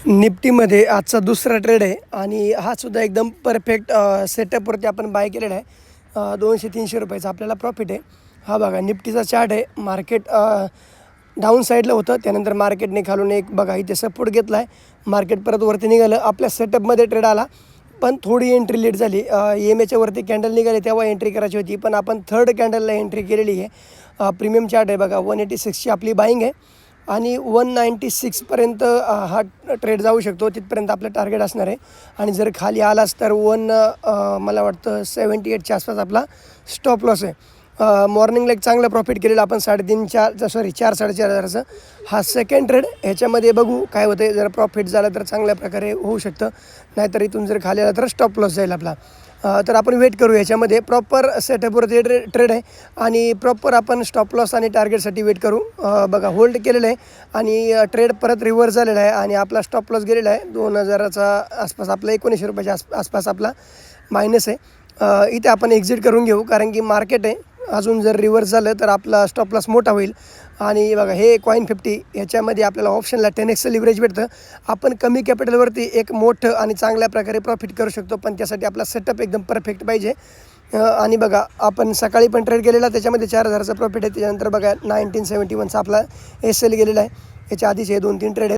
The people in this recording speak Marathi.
निफ्टीमध्ये आजचा दुसरा ट्रेड आहे आणि हा सुद्धा एकदम परफेक्ट सेटअपवरती आपण बाय केलेला आहे। 200-300 रुपयाचा आपल्याला प्रॉफिट आहे। हा बघा निफ्टीचा चार्ट आहे। मार्केट डाऊन साईडला होतं, त्यानंतर मार्केटने खालून एक बघा इथे सपोर्ट घेतला आहे, मार्केट परत वरती निघालं, आपल्या सेटअपमध्ये ट्रेड आला, पण थोडी एंट्री लेट झाली। EMAच्या वरती कॅन्डल निघाले तेव्हा एंट्री करायची होती, पण आपण थर्ड कॅन्डलला एंट्री केलेली आहे। प्रीमियम चार्ट आहे बघा, 186ची आपली बाईंग आहे आणि 196पर्यंत हा ट्रेड जाऊ शकतो, तिथपर्यंत आपलं टार्गेट असणार आहे। आणि जर खाली आलाच तर मला वाटतं 78च्या आसपास आपला स्टॉप लॉस आहे। मॉर्निंगला एक चांगलं प्रॉफिट केलेलं आपण 4-4.5 हा सेकंड ट्रेड। ह्याच्यामध्ये बघू काय होतं, जर प्रॉफिट झालं तर चांगल्या प्रकारे होऊ शकतं, नाहीतर इथून जर खाली आला तर स्टॉप लॉस जाईल आपला। तर आपण वेट करू, ह्याच्यामध्ये प्रॉपर सेटअपवरती ट्रेड आहे आणि प्रॉपर आपण स्टॉप लॉस आणि टार्गेटसाठी वेट करू। बघा होल्ड केलेलं आहे आणि ट्रेड परत रिव्हर्स झालेला आहे आणि आपला स्टॉप लॉस गेलेला आहे 2000चा आसपास, आपला 1900 रुपयाच्या आसपास आपला मायनस आहे। इथे आपण एक्झिट करून घेऊ, कारण की मार्केट आहे, अजून जर रिव्हर्स झालं तर आपला स्टॉप लॉस मोठा होईल। आणि बघा हे कॉइन 50 ह्याच्यामध्ये आपल्याला ऑप्शनला 10x लिव्हरेज भेटतं। आपण कमी कॅपिटलवरती एक मोठं आणि चांगल्या प्रकारे प्रॉफिट करू शकतो, पण त्यासाठी आपला सेटअप एकदम परफेक्ट पाहिजे। आणि बघा आपण सकाळी पण ट्रेड केलेला, त्याच्यामध्ये 4000चा प्रॉफिट आहे। त्याच्यानंतर बघा 1971चा आपला SL गेलेला आहे, याच्या आधीचे 2-3 ट्रेड आहेत।